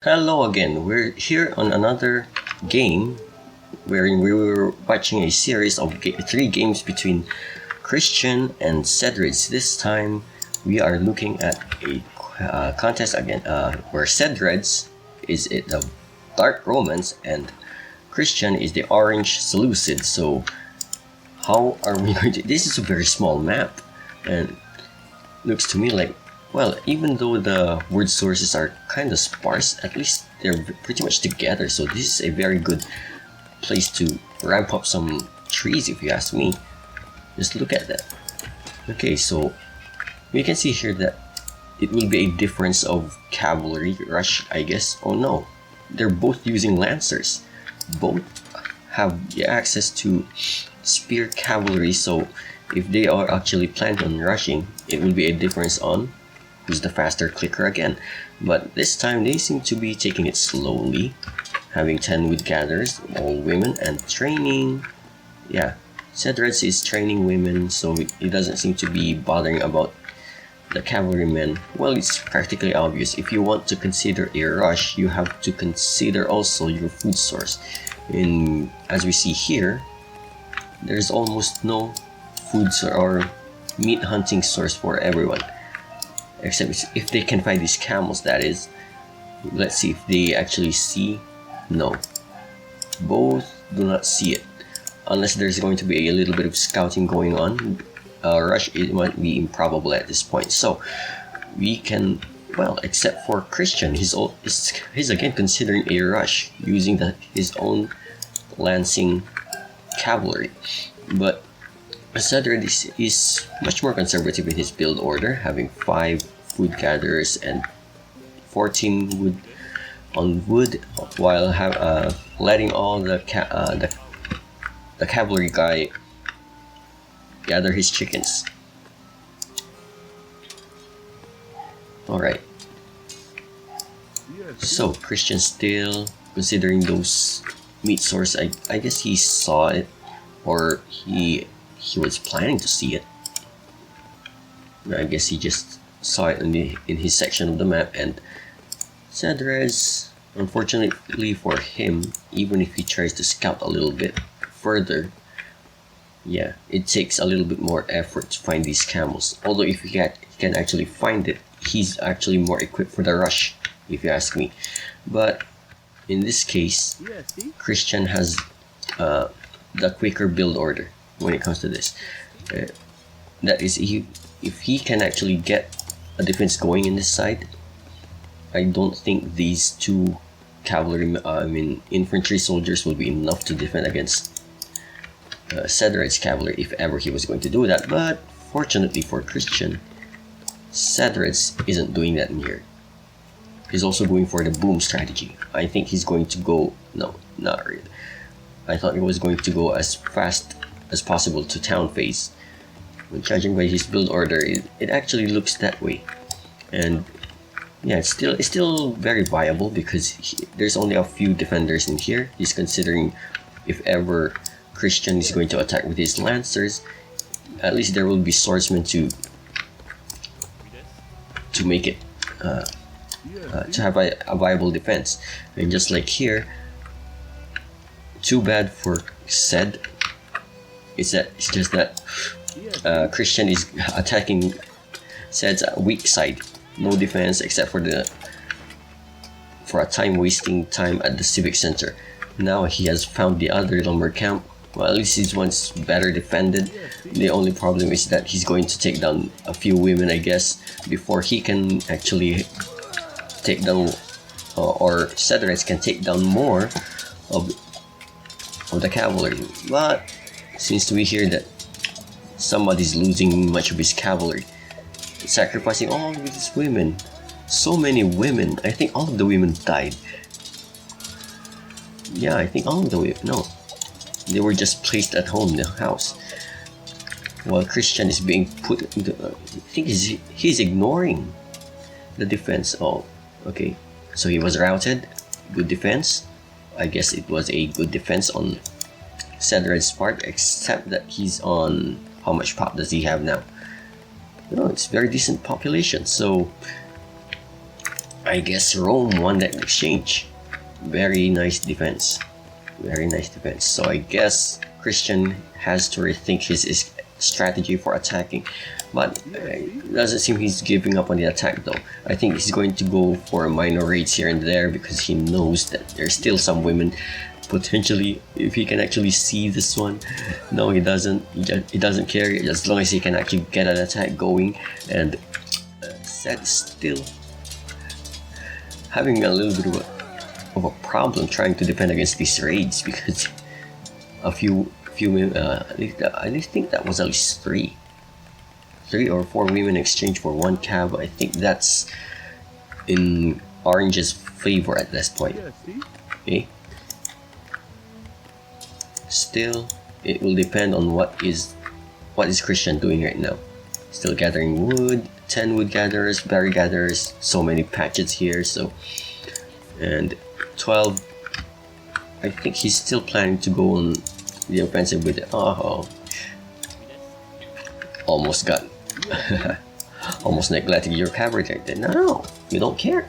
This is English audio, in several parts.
Hello again, we're here on another game wherein we were watching a series of three games between Christian and Cedric. This time we are looking at a contest again where Cedric is the dark romance and Christian is the orange Seleucid. So how are we going to... This is a very small map and looks to me like, well, even though the word sources are kind of sparse, at least they're pretty much together. So this is a very good place to ramp up some trees, if you ask me. Just look at that. Okay, so we can see here that it will be a difference of cavalry rush, I guess. Oh no, they're both using lancers. Both have the access to spear cavalry, so if they are actually planned on rushing, it will be a difference on who's the faster clicker again. But this time they seem to be taking it slowly, having 10 wood gatherers, all women, and training. Yeah, Cedric is training women, so it doesn't seem to be bothering about the cavalrymen. Well, it's practically obvious. If you want to consider a rush, you have to consider also your food source. And as we see here, there's almost no food or meat hunting source for everyone, except if they can find these camels, that is. Let's see if they actually see. No, both do not see it, unless there's going to be a little bit of scouting going on. Rush, it might be improbable at this point. So we can, well, except for Christian, he's again considering a rush using his own lancing cavalry. But Cedric is much more conservative in his build order, having 5 food gatherers and 14 wood on wood, while letting all the cavalry guy gather his chickens. Alright. So Christian still considering those meat source. I guess he saw it, or he was planning to see it. I guess he just saw it in his section of the map. And Cedric, unfortunately for him, even if he tries to scout a little bit further, yeah, it takes a little bit more effort to find these camels. Although if he can actually find it, he's actually more equipped for the rush, if you ask me. But in this case, Christian has the quicker build order when it comes to this. That is, if he can actually get a defense going in this side, I don't think these two infantry soldiers will be enough to defend against Cedric's cavalry, if ever he was going to do that. But fortunately for Christian, Cedric isn't doing that in here. He's also going for the boom strategy. I think he's going to go, no, not really. I thought he was going to go as fast as possible to town phase. When judging by his build order, it actually looks that way. And yeah, it's still very viable because there's only a few defenders in here. He's considering if ever Christian is going to attack with his lancers, at least there will be swordsmen to make it to have a viable defense. And just like here, too bad for Ced. It's just that Christian is attacking Ced's weak side. No defense except for a time wasting time at the civic center. Now he has found the other lumber camp. Well, at least his one's better defended. The only problem is that he's going to take down a few women, I guess, before he can actually take down, or Cedric can take down more of the cavalry. But seems to be here that somebody's losing much of his cavalry, sacrificing all of these women. So many women. I think all of the women died. Yeah, I think all of the women. No, they were just placed at home in the house, while Christian is being put into, I think he's ignoring the defense. Oh, okay, so he was routed. Good defense. I guess it was a good defense on Cedric's part, except that he's on, how much pop does he have now? No, it's very decent population. So I guess Rome won that exchange. Very nice defense. Very nice defense. So I guess Christian has to rethink his strategy for attacking. But it doesn't seem he's giving up on the attack though. I think he's going to go for minor raids here and there because he knows that there's still some women potentially, if he can actually see this one. No, he doesn't. He doesn't care as long as he can actually get an attack going. And Seth still having a little bit of a problem trying to defend against these raids because a few women, I think that was at least three or four women exchange for one cab. I think that's in Orange's favor at this point. Okay. Still, it will depend on what is Christian doing right now. Still gathering wood, 10 wood gatherers, berry gatherers, so many patches here. So, and 12. I think he's still planning to go on the offensive with it. Oh, almost got. Almost neglected your cavalry right there. No, you don't care.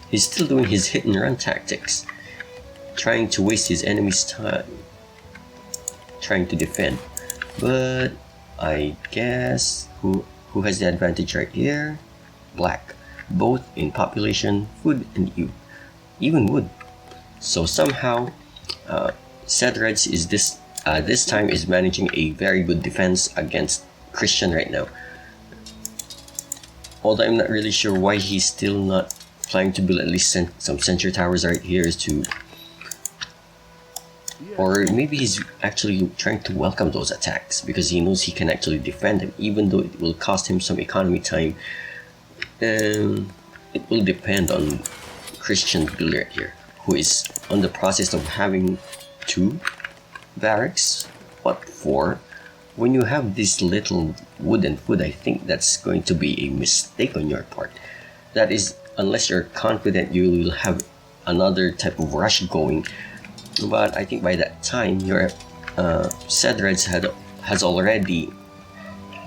He's still doing his hit and run tactics, trying to waste his enemy's time, trying to defend. But I guess who has the advantage right here? Black, both in population, food, and even wood. So somehow, Cedric is this time is managing a very good defense against Christian right now. Although I'm not really sure why he's still not planning to build at least some sentry towers right here is to, or maybe he's actually trying to welcome those attacks because he knows he can actually defend them even though it will cost him some economy time. It will depend on Christian's build right here, who is on the process of having 2 barracks. What for? When you have this little wood and food, I think that's going to be a mistake on your part. That is, unless you're confident you will have another type of rush going. But I think by that time, your Cedric has already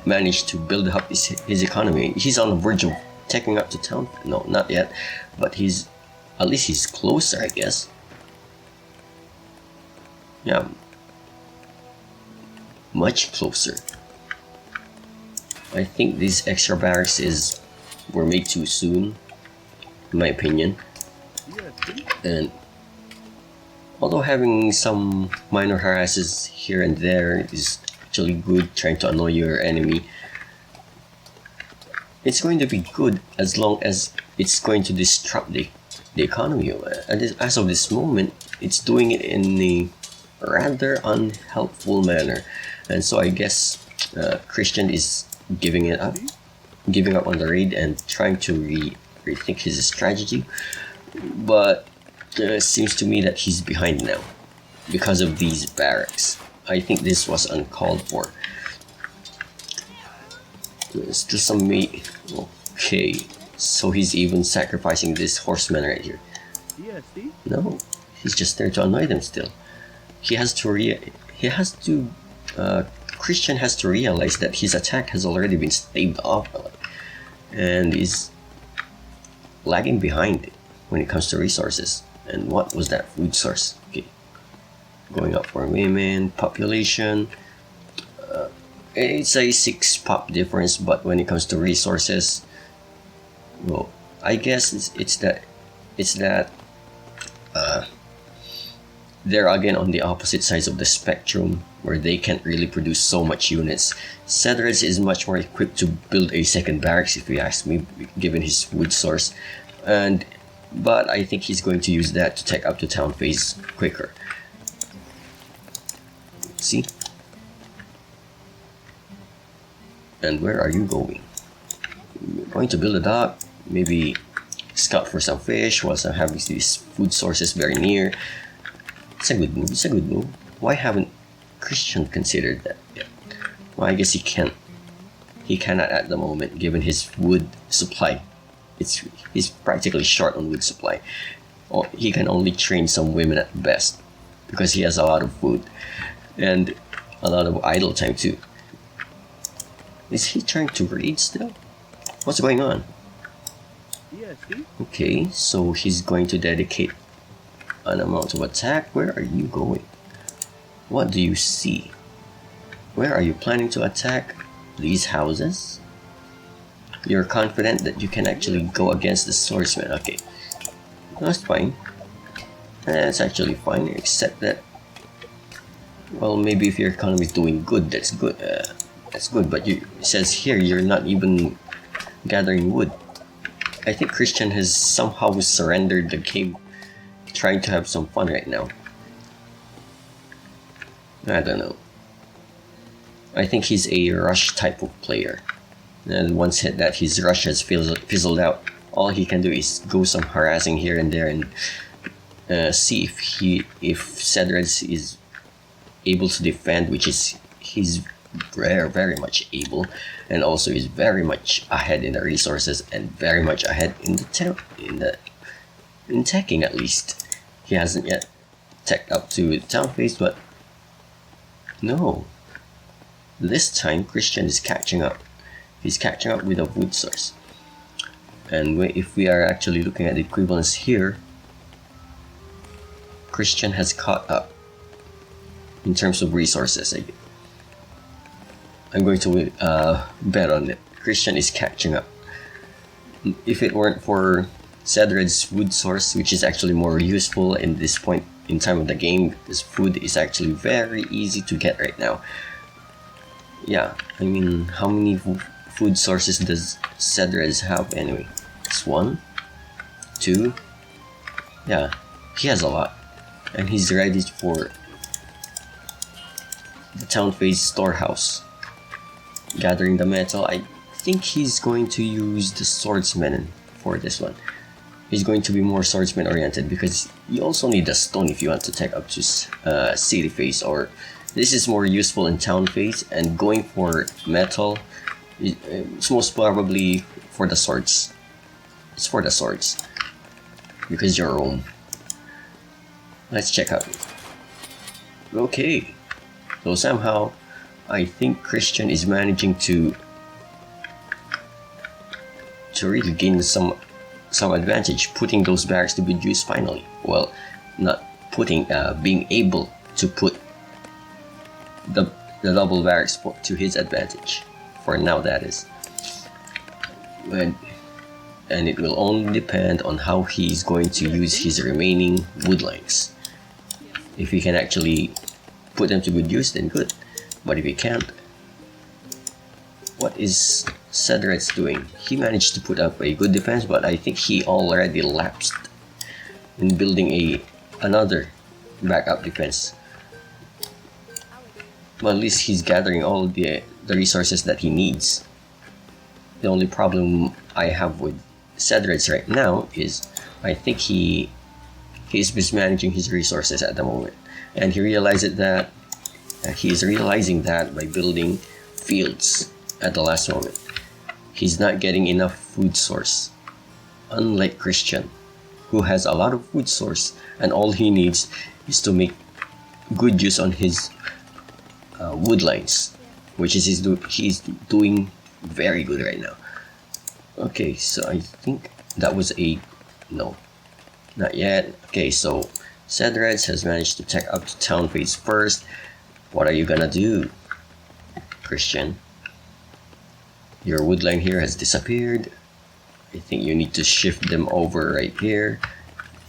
managed to build up his economy. He's on the verge of taking up the town. No, not yet. But at least he's closer, I guess. Yeah. Much closer. I think these extra barracks were made too soon, in my opinion. And although having some minor harasses here and there is actually good, trying to annoy your enemy, it's going to be good as long as it's going to disrupt the economy. And as of this moment, it's doing it in a rather unhelpful manner. And so I guess Christian is giving up on the raid and trying to rethink his strategy. But it seems to me that he's behind now because of these barracks. I think this was uncalled for. Still some meat. Okay, so he's even sacrificing this horseman right here. No, he's just there to annoy them still. Christian has to realize that his attack has already been staved off and is lagging behind when it comes to resources. And what was that food source? Okay, going up for women, population. It's a 6 pop difference, but when it comes to resources, well, I guess it's that they're again on the opposite sides of the spectrum where they can't really produce so much units. Cedric is much more equipped to build a second barracks, if you ask me, given his wood source. But I think he's going to use that to take up the town phase quicker. See? And where are you going? You're going to build a dock, maybe scout for some fish whilst I'm having these food sources very near. It's a good move. It's a good move. Why haven't Christian considered that yet? Well, I guess he can't. He cannot at the moment, given his wood supply. He's practically short on wood supply. He can only train some women at best because he has a lot of food and a lot of idle time too. Is he trying to raid still? What's going on? Okay, so he's going to dedicate an amount of attack. Where are you going? What do you see? Where are you planning to attack? These houses? You're confident that you can actually go against the swordsman. Okay, that's fine. That's actually fine, except that, well, maybe if your economy is doing good, that's good. That's good, but it says here you're not even gathering wood. I think Christian has somehow surrendered the game, trying to have some fun right now. I don't know. I think he's a rush type of player. And once hit that, his rush has fizzled out. All he can do is go some harassing here and there and see if Cedric is able to defend, which is he's very much able, and also is very much ahead in the resources and very much ahead in in teching at least. He hasn't yet teched up to the town phase, but no. This time Christian is catching up. He's catching up with a wood source. And if we are actually looking at the equivalence here, Christian has caught up in terms of resources. I'm going to bet on it. Christian is catching up. If it weren't for Cedred's wood source, which is actually more useful in this point in time of the game, because food is actually very easy to get right now. Yeah, I mean, how many food sources does Cedric have anyway? It's 1, 2, yeah, he has a lot. And he's ready for the town phase storehouse. Gathering the metal, I think he's going to use the swordsman for this one. He's going to be more swordsman oriented because you also need the stone if you want to take up to city phase, or this is more useful in town phase, and going for metal, it's most probably for the swords. It's for the swords because you're Rome. Let's check out. Okay, so somehow I think Christian is managing to really gain some advantage, putting those barracks to good use finally. Well, not putting, being able to put the double barracks to his advantage. For now, that is. And it will only depend on how he's going to use his remaining woodlines. If he can actually put them to good use, then good. But if he can't, what is Cedric doing? He managed to put up a good defense, but I think he already lapsed in building another backup defense. Well, at least he's gathering all the resources that he needs. The only problem I have with Cedric right now is I think he's mismanaging his resources at the moment, and he realized that he's realizing that by building fields at the last moment. He's not getting enough food source, unlike Christian, who has a lot of food source, and all he needs is to make good use on his wood lines, which is he's doing very good right now. Okay, so I think that was no, not yet. Okay, so Cedric has managed to take up to town phase first. What are you gonna do, Christian? Your woodline here has disappeared. I think you need to shift them over right here.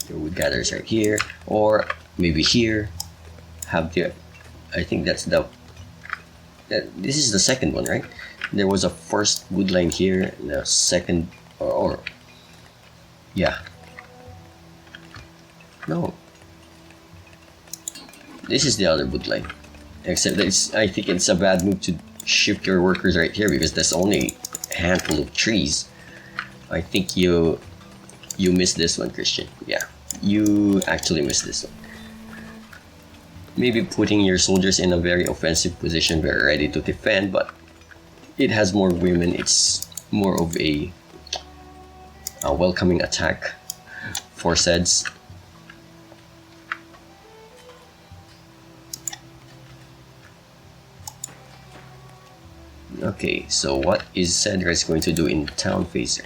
Your wood gatherers right here, or maybe here. I think this is the second one, right? There was a first woodline here, and a second, or yeah. No. This is the other woodline. Except that I think it's a bad move to shift your workers right here because there's only a handful of trees. I think you missed this one, Christian. Yeah, you actually missed this one. Maybe putting your soldiers in a very offensive position, very ready to defend, but it has more women. It's more of a welcoming attack for Ceds. Okay, so what is Cedric going to do in town phase?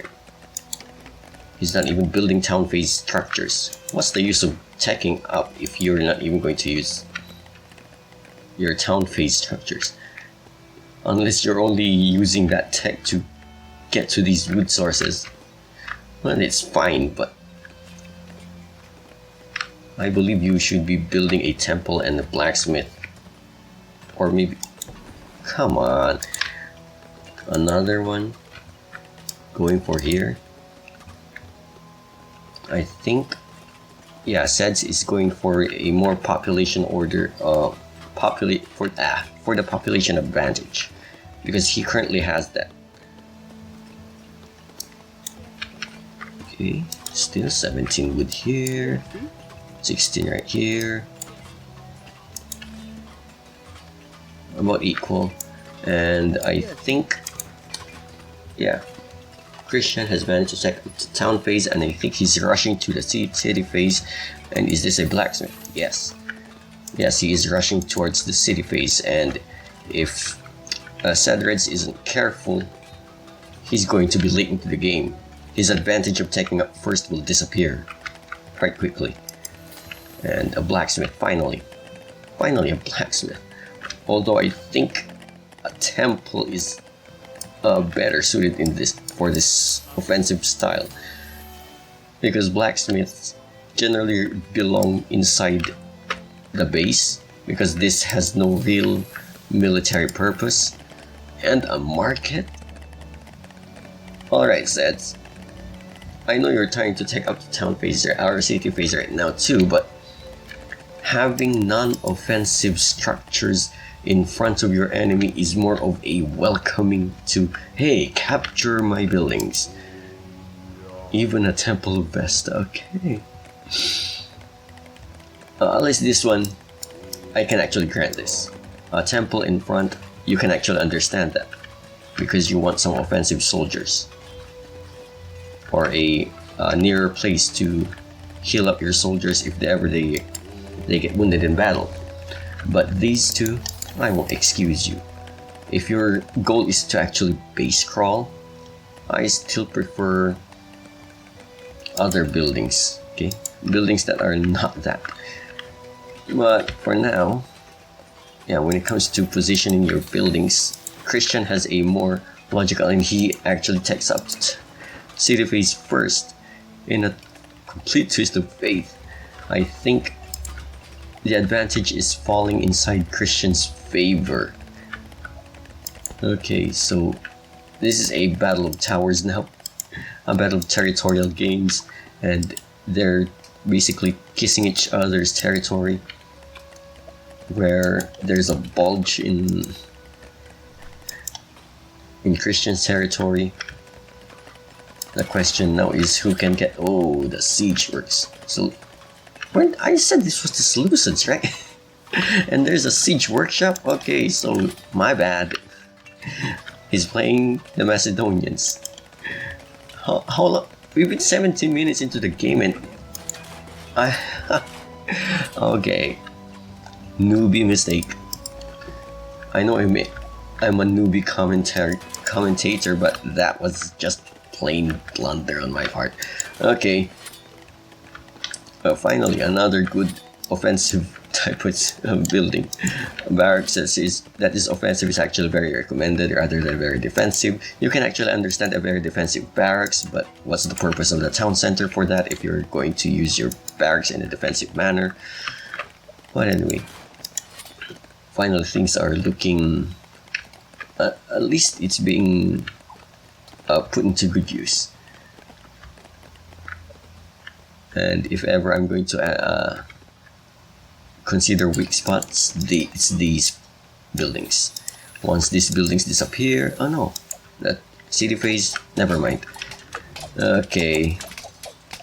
He's not even building town phase structures. What's the use of teching up if you're not even going to use your town phase structures? Unless you're only using that tech to get to these wood sources. Well, it's fine, but I believe you should be building a temple and a blacksmith. Or maybe... Come on. Another one. Going for here. I think... Yeah, Seds is going for a more population order... for the population advantage. Because he currently has that. Okay, still 17 wood here. 16 right here. About equal. And I think, yeah, Christian has managed to check the town phase, and I think he's rushing to the city phase. And is this a blacksmith? Yes. Yes, he is rushing towards the city phase, and if Cedric isn't careful, he's going to be late into the game. His advantage of taking up first will disappear quite quickly. And a blacksmith, finally. Finally a blacksmith. Although I think a temple is better suited in this for this offensive style. Because blacksmiths generally belong inside the base, because this has no real military purpose. And a market? Alright, Zeds. I know you're trying to take up the town phase or our city phase right now too, but having non-offensive structures in front of your enemy is more of a welcoming to, hey, capture my buildings. Even a temple vesta, okay. At least this one, I can actually grant this. A temple in front, you can actually understand that. Because you want some offensive soldiers. Or a nearer place to heal up your soldiers if they get wounded in battle. But these two, I won't excuse you. If your goal is to actually base crawl, I still prefer other buildings, okay? Buildings that are not that. But for now, yeah, when it comes to positioning your buildings, Christian has a more logical, and he actually takes up city phase first in a complete twist of fate. I think the advantage is falling inside Christian's favor. Okay, so this is a battle of towers now, a battle of territorial games, and they're basically kissing each other's territory, where there's a bulge in Christian's territory. The question now is who can get... Oh, the siege works. So, when I said this was the Seleucids, right? And there's a siege workshop? Okay, so my bad. He's playing the Macedonians. How long? We've been 17 minutes into the game and... Okay. Newbie mistake. I know I'm a newbie commentator, but that was just plain blunder on my part. Okay. Well, finally, another good offensive type of building. Barracks that is offensive is actually very recommended rather than very defensive. You can actually understand a very defensive barracks, but what's the purpose of the town center for that if you're going to use your barracks in a defensive manner? But anyway, finally things are looking... at least it's being put into good use. And if ever I'm going to consider weak spots, it's these buildings. Once these buildings disappear, oh no, that city phase, never mind. Okay,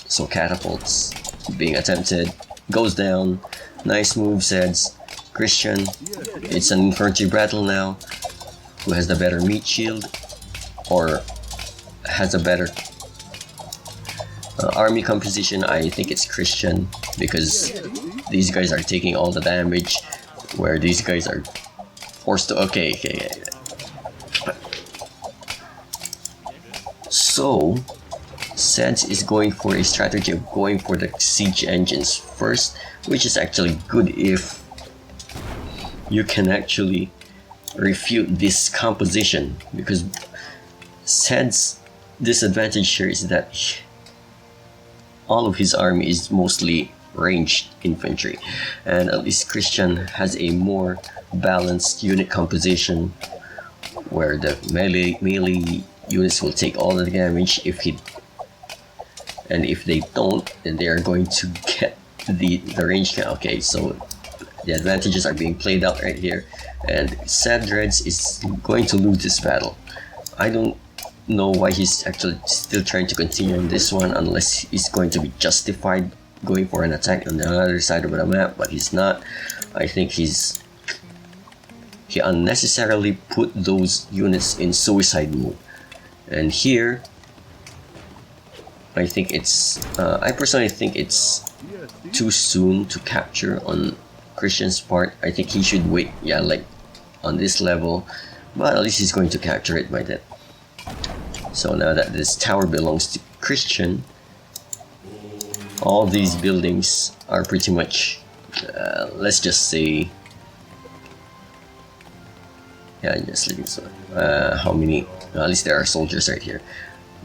so catapults being attempted, goes down. Nice move, Seds. Christian, it's an infantry battle now. Who has the better meat shield, or has a better army composition? I think it's Christian, because these guys are taking all the damage, where these guys are forced to... Okay. So, Seds is going for a strategy of going for the siege engines first, which is actually good if you can actually refute this composition, because Sed's disadvantage here is that all of his army is mostly ranged infantry, and at least Christian has a more balanced unit composition where the melee units will take all the damage and if they don't, then they are going to get the range count. Okay, so the advantages are being played out right here, and Sadreds is going to lose this battle. I don't know why he's actually still trying to continue on this one, unless he's going to be justified going for an attack on the other side of the map, but he's not. I think he unnecessarily put those units in suicide mode. And here, I think I personally think it's too soon to capture on Christian's part. I think he should wait, yeah, like on this level, but at least he's going to capture it by then. So now that this tower belongs to Christian, all these buildings are pretty much, let's just say, yeah, just leaving so. How many? At least there are soldiers right here.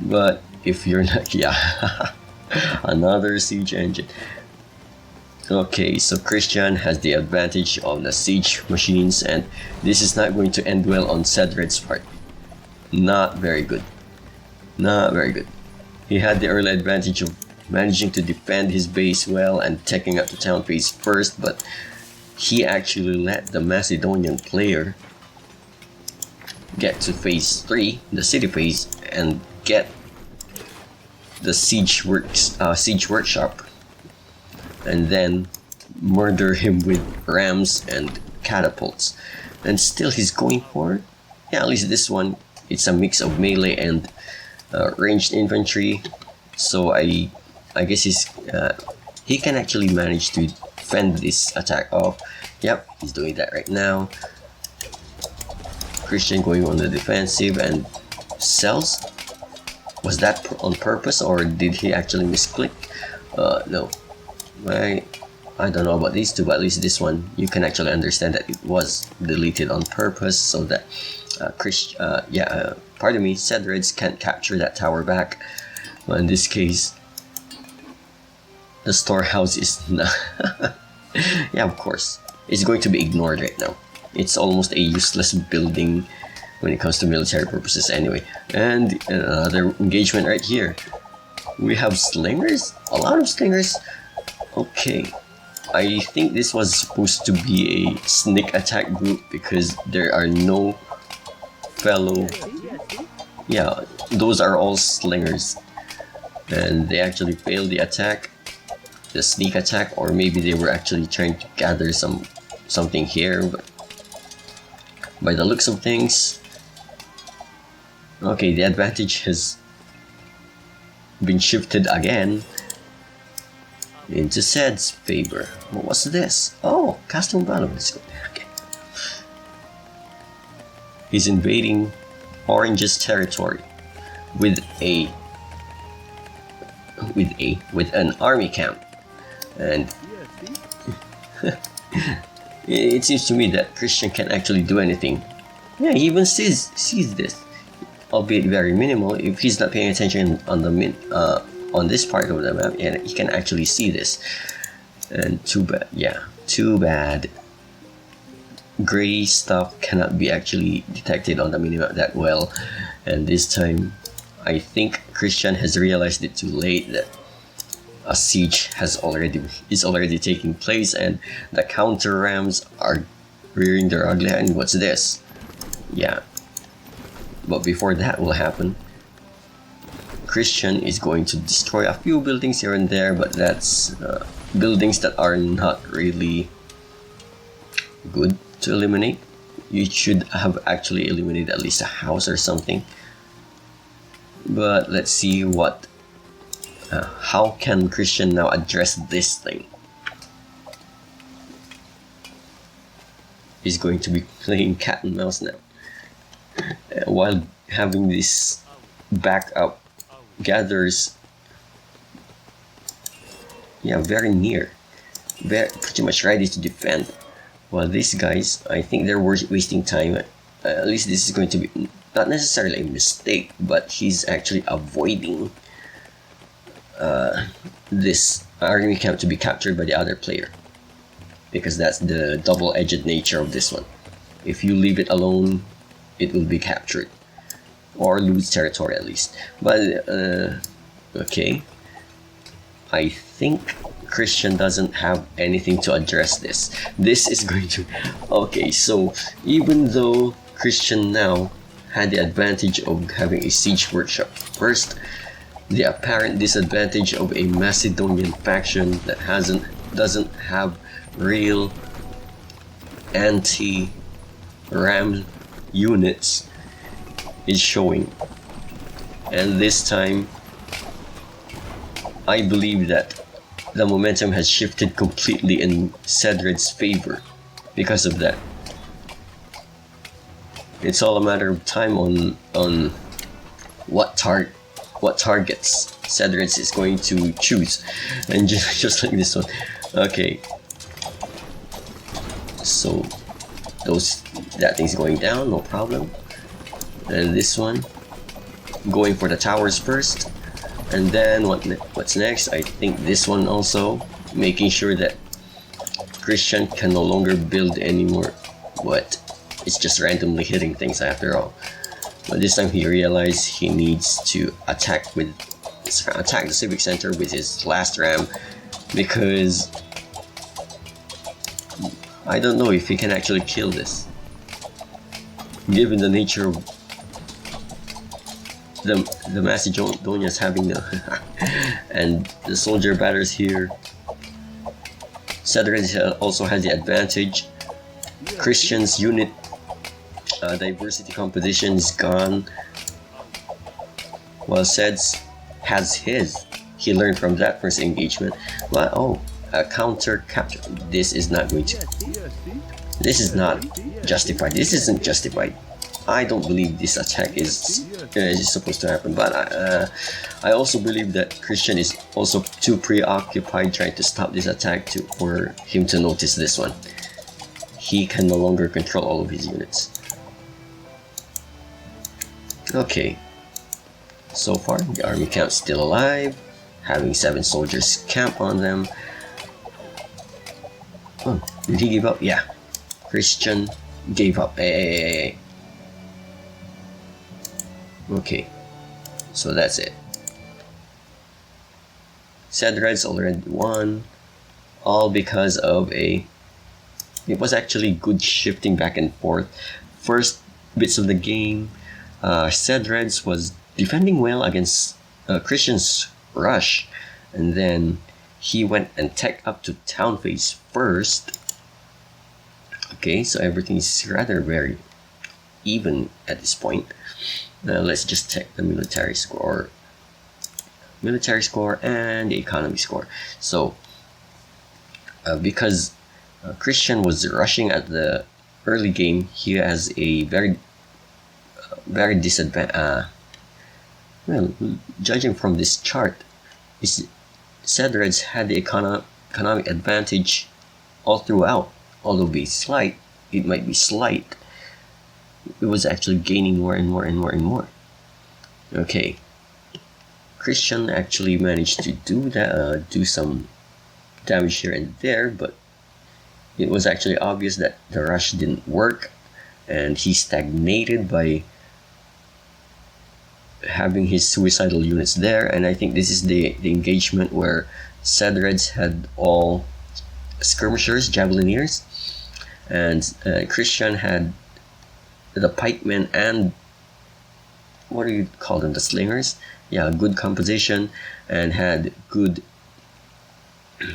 But if you're not, yeah, another siege engine. Okay, so Christian has the advantage of the siege machines, and this is not going to end well on Cedred's part. Not very good. Not very good. He had the early advantage of managing to defend his base well and taking out the town phase first, but he actually let the Macedonian player get to phase 3, the city phase, and get the siege workshop, and then murder him with rams and catapults. And still he's going for it. Yeah, at least this one, it's a mix of melee and ranged infantry, so I guess he can actually manage to fend this attack off. Yep, he's doing that right now. Christian going on the defensive and sells. Was that on purpose, or did he actually misclick? No. I don't know about these two, but at least this one, you can actually understand that it was deleted on purpose so that pardon me, Cedreds can't capture that tower back. But in this case, the storehouse is not. Yeah, of course, it's going to be ignored right now. It's almost a useless building when it comes to military purposes anyway. And another engagement right here. We have slingers? A lot of slingers? Okay. I think this was supposed to be a sneak attack group because there are no fellow... Yeah, those are all slingers. And they actually failed the attack. The sneak attack, or maybe they were actually trying to gather something here, but by the looks of things, okay, the advantage has been shifted again into Sed's favor. What was this? Oh, Castle Battle. Let's go. Okay. He's invading Orange's territory with an army camp, and it seems to me that Christian can't actually do anything. Yeah, he even sees this, albeit very minimal. If he's not paying attention on the on this part of the map, and he can actually see this. And too bad. Yeah, too bad. Gray stuff cannot be actually detected on the minimap that well, and this time, I think Christian has realized it too late that a siege is already taking place, and the counter rams are rearing their ugly head. And what's this? Yeah, but before that will happen, Christian is going to destroy a few buildings here and there, but that's buildings that are not really good to eliminate. You should have actually eliminated at least a house or something. But let's see what how can Christian now address this thing. He's going to be playing cat and mouse now, while having this backup gathers very near, pretty much ready to defend. While these guys, I think they're wasting time. At least this is going to be not necessarily a mistake, but he's actually avoiding this army camp to be captured by the other player, because that's the double-edged nature of this one. If you leave it alone, it will be captured or lose territory at least. But okay, I think Christian doesn't have anything to address this. This is going to... Okay, so even though Christian now had the advantage of having a siege workshop first, the apparent disadvantage of a Macedonian faction that doesn't have real anti-ram units is showing. And this time, I believe that the momentum has shifted completely in Cedred's favor because of that. It's all a matter of time on what targets Cedred is going to choose, and just like this one. Okay, so that thing's going down, no problem. And this one going for the towers first, and then what's next? I think this one also, making sure that Christian can no longer build anymore. What? It's just randomly hitting things after all. But this time he realized he needs to attack the civic center with his last ram, because I don't know if he can actually kill this, given the nature of the Macedonians having the and the soldier batters here. Cedred also has the advantage. Christian's unit diversity composition is gone, while Ced's has his. He learned from that first engagement. But a counter capture. This is not going to. This is not justified. This isn't justified. I don't believe this attack is supposed to happen. But I also believe that Christian is also too preoccupied trying to stop this attack for him to notice this one. He can no longer control all of his units. Okay, so far the army camp's still alive, having 7 soldiers camp on them. Oh, did he give up? Yeah, Christian gave up. Hey. Okay, so that's it. Cedred's already won, all because of it was actually good shifting back and forth. First bits of the game, Cedred's was defending well against Christian's rush, and then he went and teched up to town phase first. Okay, so everything is rather very even at this point. Let's just check the military score and the economy score. So because Christian was rushing at the early game, he has a very disadvantage. Well, judging from this chart, Cedred's had the economic advantage all throughout. Although it might be slight, it was actually gaining more and more and more and more. Okay, Christian actually managed to do some damage here and there, but it was actually obvious that the rush didn't work, and he stagnated by having his suicidal units there. And I think this is the engagement where Cedred's had all skirmishers, javelineers, and Christian had the pikemen and what do you call them, the slingers? Yeah, good composition, and had good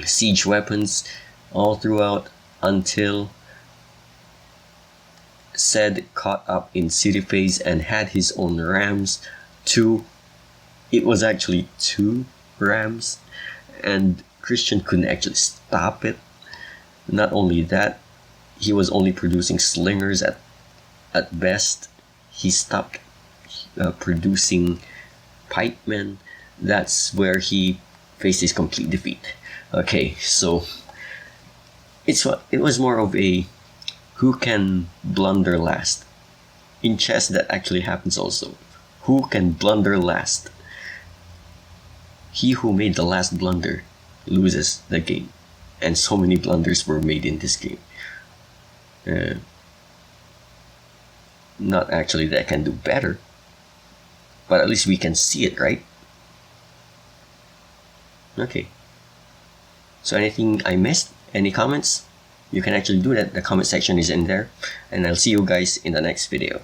siege weapons all throughout until Ced caught up in city phase and had his own rams. It was actually 2 rams, and Christian couldn't actually stop it. Not only that, he was only producing slingers at best. He stopped producing pikemen. That's where he faced his complete defeat. Okay, so it was more of a who can blunder last. In chess, that actually happens also. Who can blunder last? He who made the last blunder loses the game. And so many blunders were made in this game. Not actually that I can do better, but at least we can see it, right? Okay. So anything I missed? Any comments? You can actually do that. The comment section is in there. And I'll see you guys in the next video.